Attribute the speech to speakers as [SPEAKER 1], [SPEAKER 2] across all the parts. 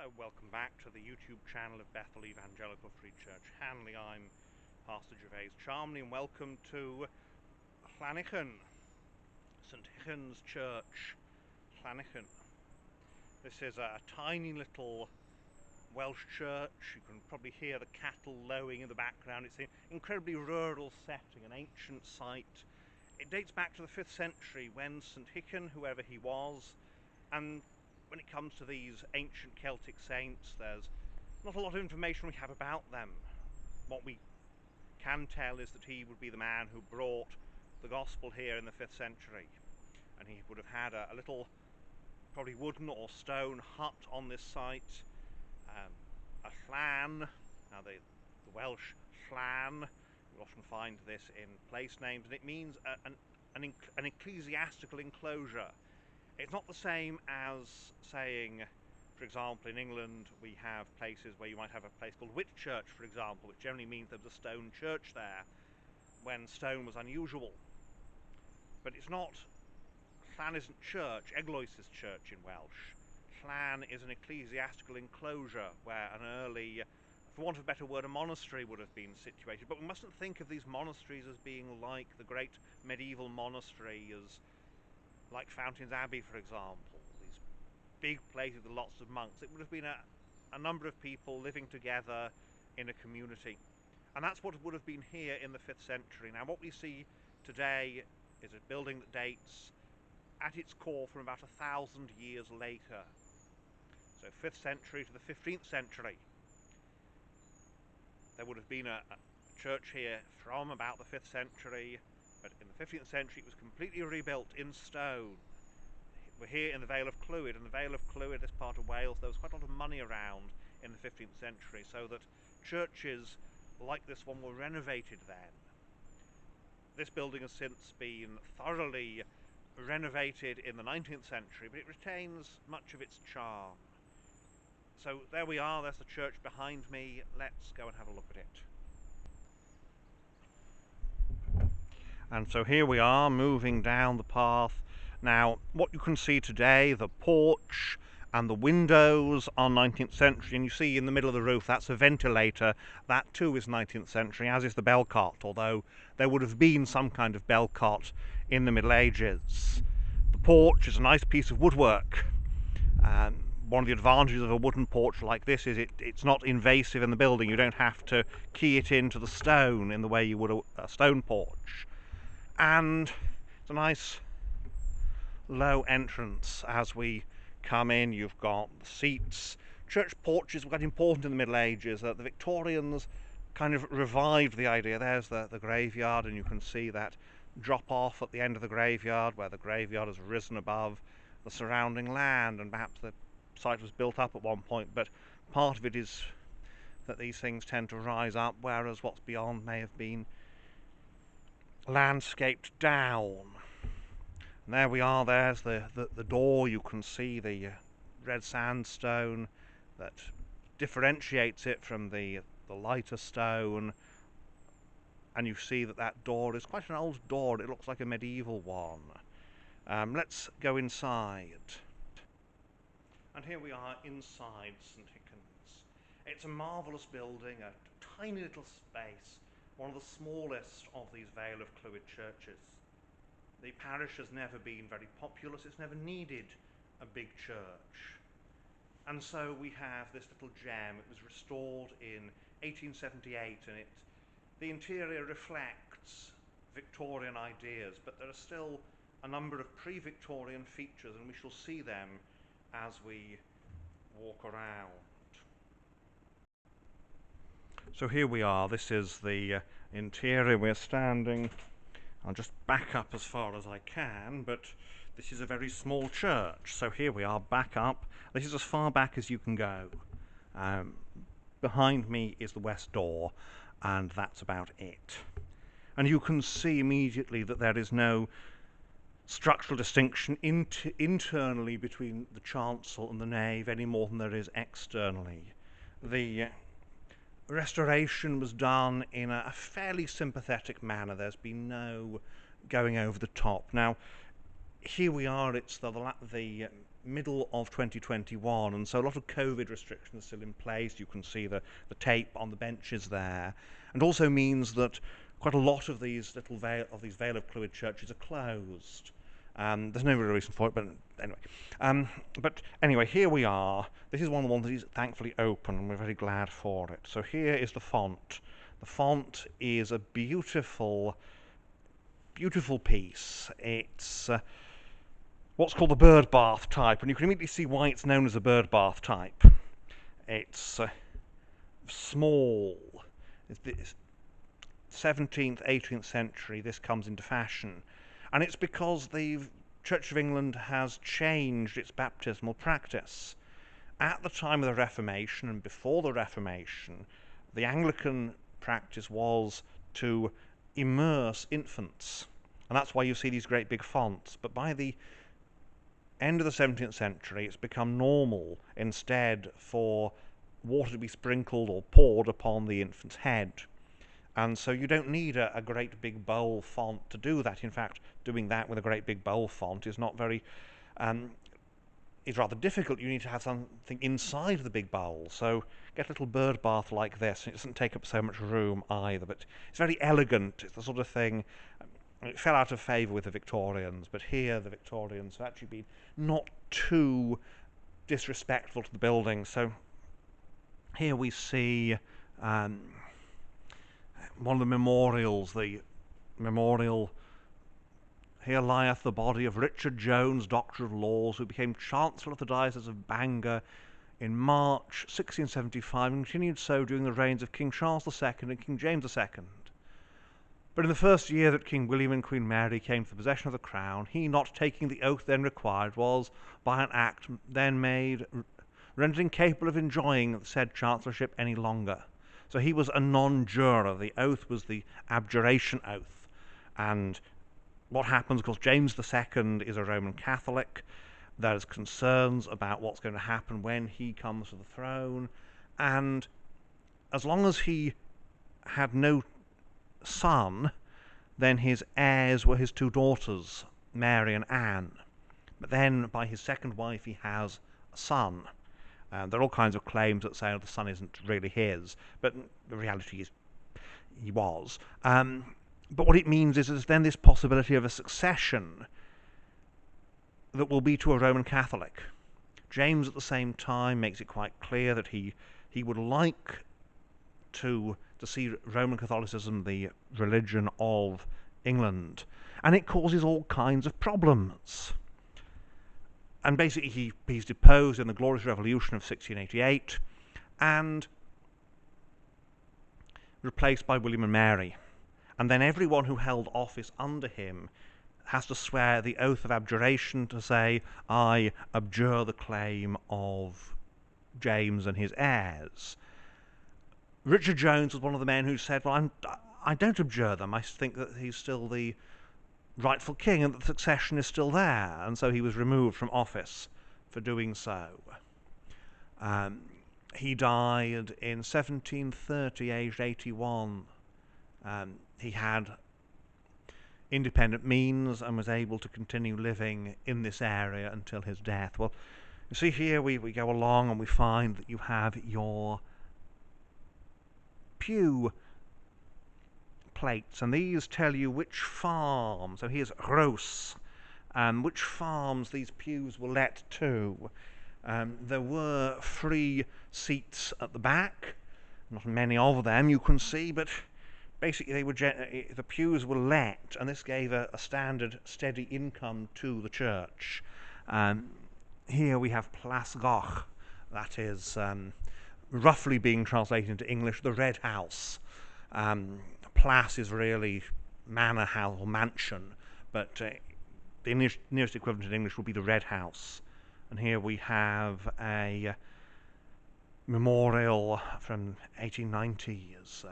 [SPEAKER 1] Hello, welcome back to the YouTube channel of Bethel Evangelical Free Church Hanley. I'm Pastor Charmley and welcome to Llanychan, St. Hychan's Church, Llanychan. This is a tiny little Welsh church. You can probably hear the cattle lowing in the background. It's an incredibly rural setting, an ancient site. It dates back to the 5th century when St. Hychan, whoever he was, and when it comes to these ancient Celtic saints, there's not a lot of information we have about them. What we can tell is that he would be the man who brought the gospel here in the 5th century. And he would have had a little, probably wooden or stone hut on this site, a llan. Now the Welsh llan, you often find this in place names, and it means an ecclesiastical enclosure. It's not the same as saying, for example, in England we have places where you might have a place called Whitchurch, for example, which generally means there was a stone church there when stone was unusual. But it's not, llan isn't church, eglwys is church in Welsh. Llan is an ecclesiastical enclosure where an early, for want of a better word, a monastery would have been situated. But we mustn't think of these monasteries as being like the great medieval monastery, as like Fountains Abbey, for example, these big places with lots of monks. It would have been a number of people living together in a community. And that's what would have been here in the 5th century. Now, what we see today is a building that dates at its core from about 1,000 years later. So 5th century to the 15th century. There would have been a church here from about the 5th century, but in the 15th century it was completely rebuilt in stone. We're here in the Vale of Clwyd, and the Vale of Clwyd, this part of Wales, there was quite a lot of money around in the 15th century, so that churches like this one were renovated then. This building has since been thoroughly renovated in the 19th century, but it retains much of its charm. So there we are, there's the church behind me. Let's go and have a look at it. And so here we are, moving down the path. Now, what you can see today, the porch and the windows are 19th century, and you see in the middle of the roof, that's a ventilator. That too is 19th century, as is the bell cot, although there would have been some kind of bell cot in the Middle Ages. The porch is a nice piece of woodwork. One of the advantages of a wooden porch like this is it's not invasive in the building. You don't have to key it into the stone in the way you would a stone porch. And it's a nice low entrance as we come in. You've got the seats. Church porches were quite important in the Middle Ages. The Victorians kind of revived the idea. There's the graveyard, and you can see that drop off at the end of the graveyard, where the graveyard has risen above the surrounding land, and perhaps the site was built up at one point, but part of it is that these things tend to rise up, whereas what's beyond may have been landscaped down. And there we are, there's the door. You can see the red sandstone that differentiates it from the lighter stone, and you see that door is quite an old door. It looks like a medieval one. Let's go inside. And here we are inside St. Hychan's. It's a marvellous building, a tiny little space, one of the smallest of these Vale of Clwyd churches. The parish has never been very populous, it's never needed a big church. And so we have this little gem. It was restored in 1878, and the interior reflects Victorian ideas, but there are still a number of pre-Victorian features, and we shall see them as we walk around. So here we are, this is the interior. We're standing, I'll just back up as far as I can, but this is a very small church. So here we are, back up. This is as far back as you can go. Behind me is the west door, and that's about it. And you can see immediately that there is no structural distinction internally between the chancel and the nave any more than there is externally. The restoration was done in a fairly sympathetic manner. There's been no going over the top. Now, here we are, it's the middle of 2021, and so a lot of COVID restrictions are still in place. You can see the tape on the benches there, and also means that quite a lot of these Vale of Clwyd churches are closed. There's no real reason for it, but anyway, here we are. This is one of the ones that is thankfully open, and we're very glad for it. So here is the font. The font is a beautiful, beautiful piece. It's what's called the bird bath type, and you can immediately see why it's known as a bird bath type. It's small. It's 17th, 18th century, this comes into fashion. And it's because the Church of England has changed its baptismal practice. At the time of the Reformation and before the Reformation, the Anglican practice was to immerse infants. And that's why you see these great big fonts. But by the end of the 17th century, it's become normal instead for water to be sprinkled or poured upon the infant's head. And so you don't need a great big bowl font to do that. In fact, doing that with a great big bowl font is not very, is rather difficult. You need to have something inside the big bowl. So get a little bird bath like this. It doesn't take up so much room either, but it's very elegant. It's the sort of thing, it fell out of favour with the Victorians, but here the Victorians have actually been not too disrespectful to the building. So here we see one of the memorials, the memorial, "Here lieth the body of Richard Jones, Doctor of Laws, who became Chancellor of the Diocese of Bangor in March 1675 and continued so during the reigns of King Charles II and King James II. But in the first year that King William and Queen Mary came to the possession of the crown, he, not taking the oath then required, was, by an act then made, rendered incapable of enjoying the said chancellorship any longer." So he was a non-juror. The oath was the abjuration oath. And what happens, of course, James II is a Roman Catholic. There's concerns about what's going to happen when he comes to the throne. And as long as he had no son, then his heirs were his two daughters, Mary and Anne. But then by his second wife he has a son. There are all kinds of claims that say the son isn't really his, but the reality is he was. But what it means is there's then this possibility of a succession that will be to a Roman Catholic. James at the same time makes it quite clear that he would like to see Roman Catholicism the religion of England, and it causes all kinds of problems. And basically he's deposed in the Glorious Revolution of 1688 and replaced by William and Mary. And then everyone who held office under him has to swear the oath of abjuration to say, "I abjure the claim of James and his heirs." Richard Jones was one of the men who said, "Well, I don't abjure them. I think that he's still the rightful king and that the succession is still there," and so he was removed from office for doing so. He died in 1730, aged 81. He had independent means and was able to continue living in this area until his death. Well, you see here we go along and we find that you have your pew plates, and these tell you which farm, so here's Rhos, which farms these pews were let to. There were free seats at the back, not many of them you can see, but basically they were the pews were let, and this gave a standard steady income to the church. Here we have Plas Goch, that is roughly being translated into English, the Red House. Plas is really manor house or mansion, but the nearest equivalent in English would be the Red House. And here we have a memorial from 1890s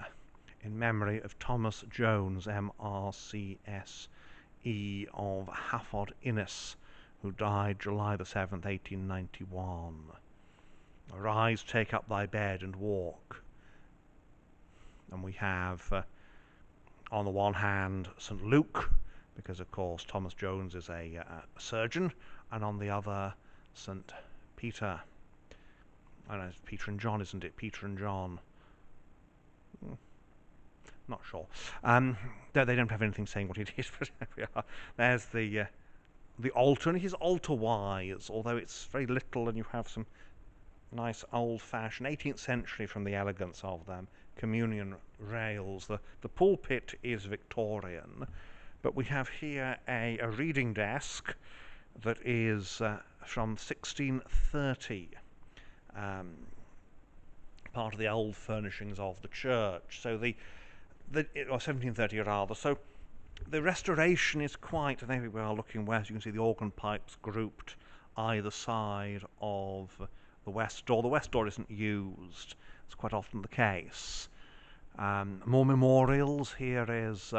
[SPEAKER 1] in memory of Thomas Jones, MRCSE of Hafod Innes, who died July the 7th, 1891. "Arise, take up thy bed and walk." And we have on the one hand St. Luke, because of course Thomas Jones is a surgeon, and on the other St. Peter. I know it's Peter and John, isn't it? Peter and John. Not sure. They don't have anything saying what it is, but there we are. There's the altar, and it is altar-wise, although it's very little, and you have some nice old-fashioned 18th century from the elegance of them communion rails. The pulpit is Victorian, but we have here a reading desk that is from 1630. Part of the old furnishings of the church. So or 1730 rather. So the restoration is quite, and there we are looking west, you can see the organ pipes grouped either side of the west door. The west door isn't used, it's quite often the case. More memorials. Here is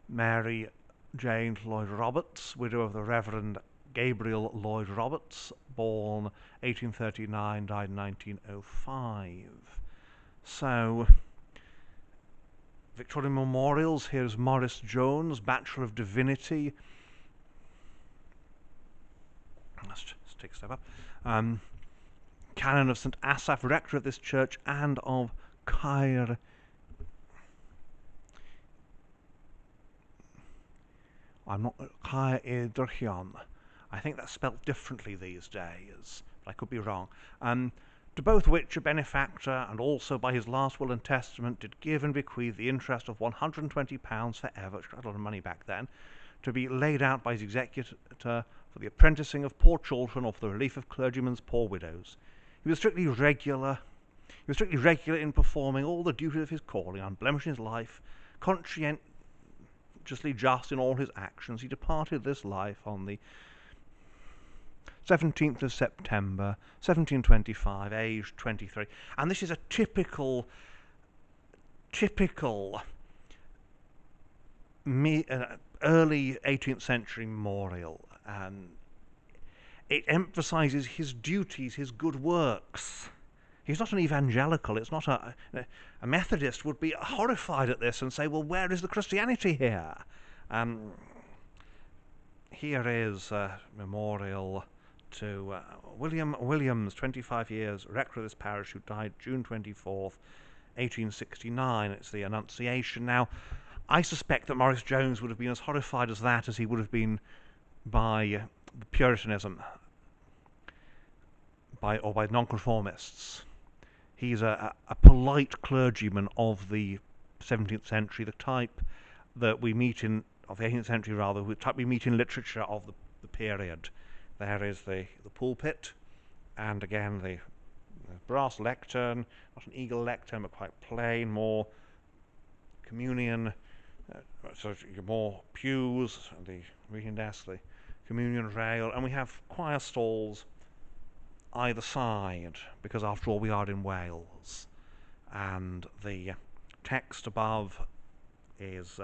[SPEAKER 1] Mary Jane Lloyd Roberts, widow of the Reverend Gabriel Lloyd Roberts, born 1839, died 1905. So, Victorian Memorials. Here's Morris Jones, Bachelor of Divinity. Let's just take a step up. Canon of St. Asaph, rector of this church and of Caer. Llanychan. I think that's spelt differently these days, but I could be wrong. To both which a benefactor, and also by his last will and testament, did give and bequeath the interest of £120 for ever, which was a lot of money back then, to be laid out by his executor for the apprenticing of poor children or for the relief of clergymen's poor widows. He was strictly regular in performing all the duties of his calling, unblemished in his life, conscientiously just in all his actions. He departed this life on the 17th of September 1725, aged 23. And this is a typical early 18th century memorial. It emphasizes his duties, his good works. He's not an evangelical. It's not a Methodist would be horrified at this and say, well, where is the Christianity here? Here is a memorial to William Williams, 25 years, rector of this parish, who died June 24th, 1869. It's the Annunciation. Now, I suspect that Morris Jones would have been as horrified as that as he would have been by Puritanism, or by nonconformists. He's a polite clergyman of the 17th century, the type that we meet of the 18th century rather, the type we meet in literature of the period. There is the pulpit, and again the brass lectern, not an eagle lectern, but quite plain, more communion, so more pews, the reading desk, the communion rail, and we have choir stalls either side, because after all we are in Wales. And the text above is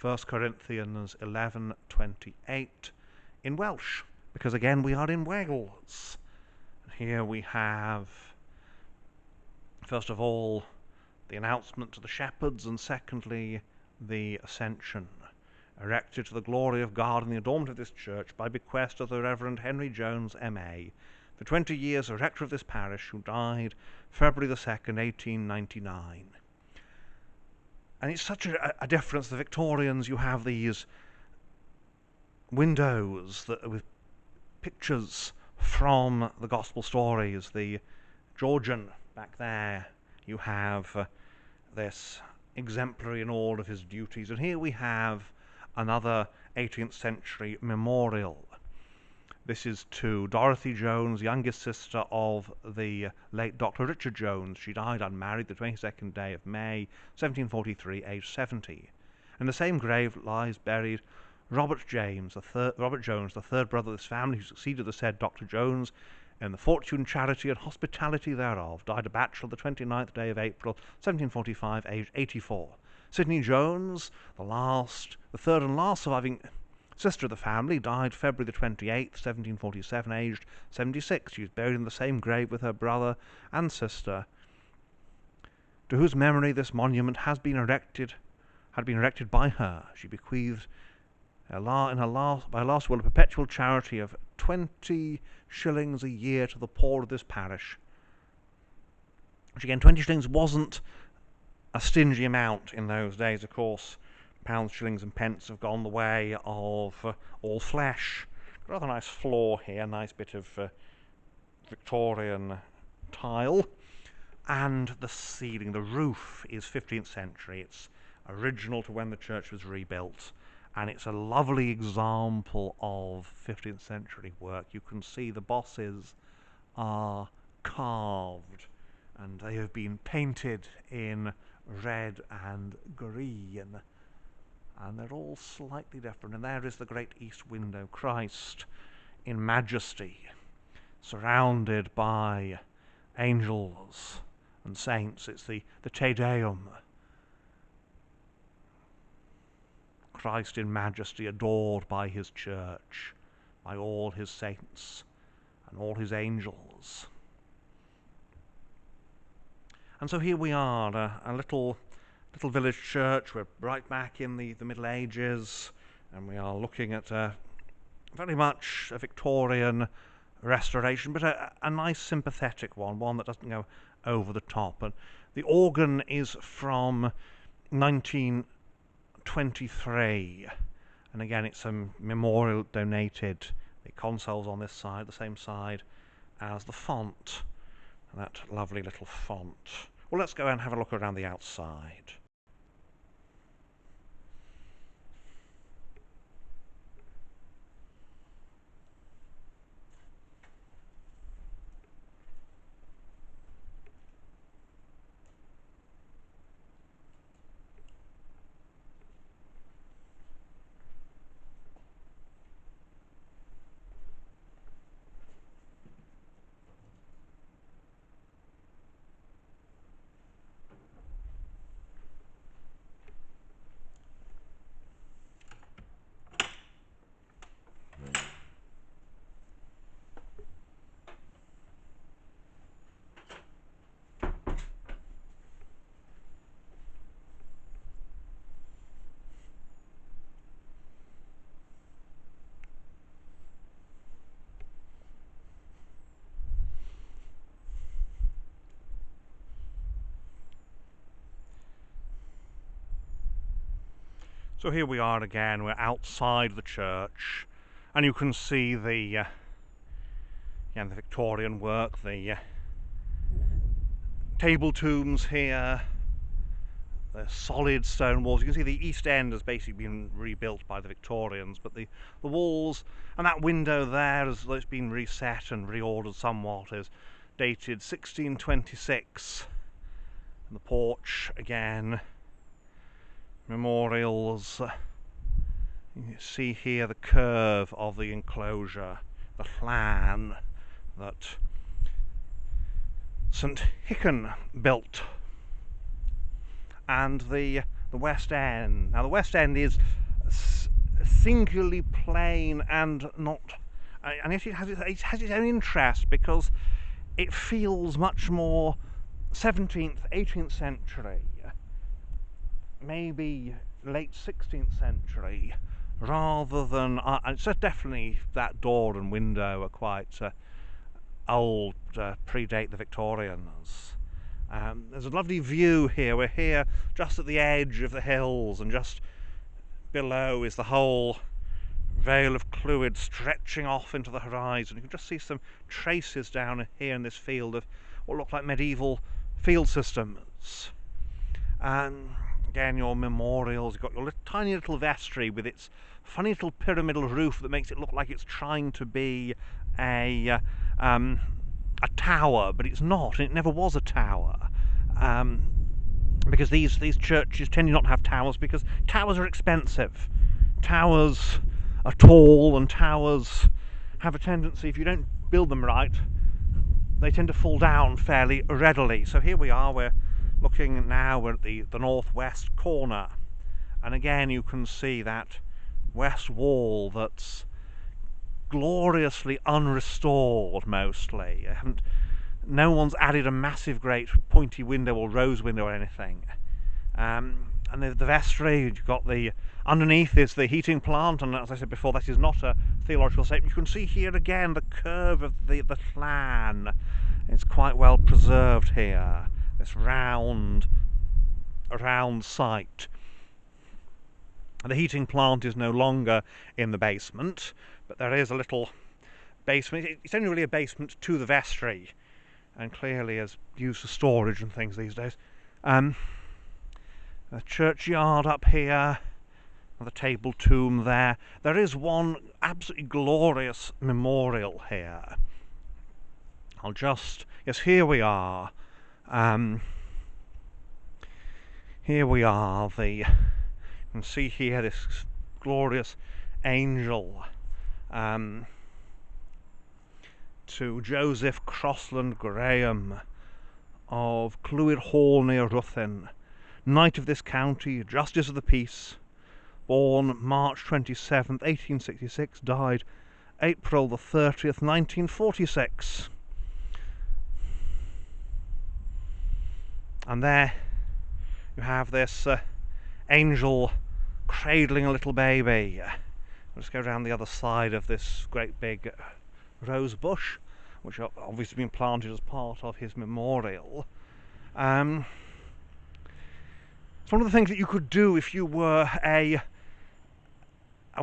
[SPEAKER 1] 1 Corinthians 11:28 in Welsh, because again we are in Wales. Here we have, first of all, the announcement to the shepherds, and secondly, the Ascension, erected to the glory of God and the adornment of this church by bequest of the Reverend Henry Jones, M.A., for 20 years a rector of this parish, who died February the 2nd, 1899. And it's such a difference. The Victorians, you have these windows with pictures from the Gospel stories. The Georgian back there, you have this exemplary in all of his duties. And here we have another 18th century memorial. This is to Dorothy Jones, youngest sister of the late Dr. Richard Jones. She died unmarried the 22nd day of May, 1743, aged 70. In the same grave lies buried Robert Jones, the third brother of this family, who succeeded the said Dr. Jones in the fortune, charity, and hospitality thereof. Died a bachelor the 29th day of April, 1745, aged 84. Sidney Jones, the third and last surviving sister of the family, died February the 28th, 1747, aged 76. She is buried in the same grave with her brother and sister, to whose memory this monument had been erected by her. She bequeathed by last will, a perpetual charity of 20 shillings a year to the poor of this parish. Which again, 20 shillings wasn't a stingy amount in those days, of course. Pounds, shillings and pence have gone the way of all flesh. Rather nice floor here, nice bit of Victorian tile. And the ceiling, the roof, is 15th century. It's original to when the church was rebuilt. And it's a lovely example of 15th century work. You can see the bosses are carved and they have been painted in red and green. And they're all slightly different. And there is the great east window, Christ in majesty, surrounded by angels and saints. It's the Te Deum. Christ in majesty, adored by his church, by all his saints and all his angels. And so here we are, a little village church. We're right back in the Middle Ages, and we are looking at very much a Victorian restoration, but a nice sympathetic one that doesn't go over the top. And the organ is from 1923, and again it's a memorial donated. The console's on this side, the same side as the font, and that lovely little font. Well, let's go and have a look around the outside. So here we are again, we're outside the church, and you can see the Victorian work, the table tombs here, the solid stone walls. You can see the east end has basically been rebuilt by the Victorians, but the walls and that window there, as it's been reset and reordered somewhat, is dated 1626. And the porch again, memorials. You see here the curve of the enclosure, the plan that St. Hychan built, and the west end. Now the west end is singularly plain and not, and it has its own interest because it feels much more 17th, 18th century, maybe late 16th century, rather than it's definitely that door and window are quite old, predate the Victorians. There's a lovely view here. We're here just at the edge of the hills, and just below is the whole Vale of Clwyd stretching off into the horizon. You can just see some traces down here in this field of what look like medieval field systems. Again, your memorials. You've got your tiny little vestry with its funny little pyramidal roof that makes it look like it's trying to be a tower, but it's not, and it never was a tower, because these churches tend to not have towers because towers are expensive. Towers are tall, and towers have a tendency, if you don't build them right, they tend to fall down fairly readily. So here we are, we're looking now, we're at the northwest corner, and again you can see that west wall that's gloriously unrestored mostly. No one's added a massive great pointy window or rose window or anything. And and the vestry. You've got the underneath is the heating plant, and as I said before, that is not a theological statement. You can see here again the curve of the Llan. It's quite well preserved here. This round site. And the heating plant is no longer in the basement, but there is a little basement. It's only really a basement to the vestry, and clearly is used for storage and things these days. A churchyard up here, the table tomb there. There is one absolutely glorious memorial here. Yes, here we are. Here we are. You can see here this glorious angel to Joseph Crossland Graham of Clwyd Hall near Ruthin, Knight of this county, Justice of the Peace, born March 27th, 1866, died April the 30th, 1946. And there you have this angel cradling a little baby. Let's go down the other side of this great big rose bush, which have obviously been planted as part of his memorial. It's one of the things that you could do if you were a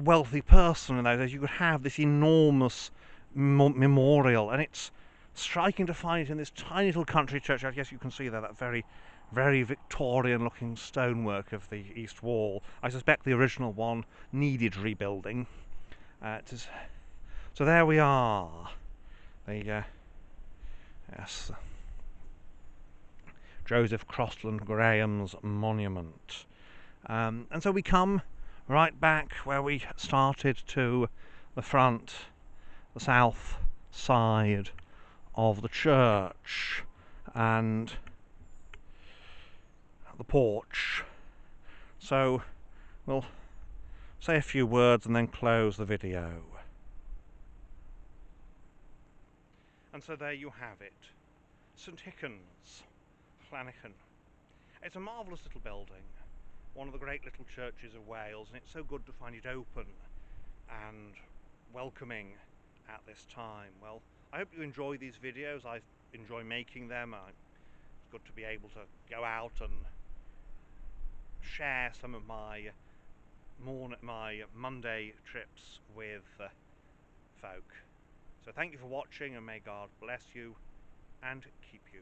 [SPEAKER 1] wealthy person in those days. You could have this enormous memorial, and it's striking to find it in this tiny little country church. Yes, you can see there that very, very Victorian-looking stonework of the east wall. I suspect the original one needed rebuilding. So there we are. Yes, Joseph Crossland Graham's monument. And so we come right back where we started, to the front, the south side of the church, and the porch. So we'll say a few words and then close the video. And so there you have it, St Hychan's, Llanychan. It's a marvellous little building, one of the great little churches of Wales, and it's so good to find it open and welcoming at this time. Well, I hope you enjoy these videos. I enjoy making them. It's good to be able to go out and share some of my Monday trips with folk. So thank you for watching, and may God bless you and keep you.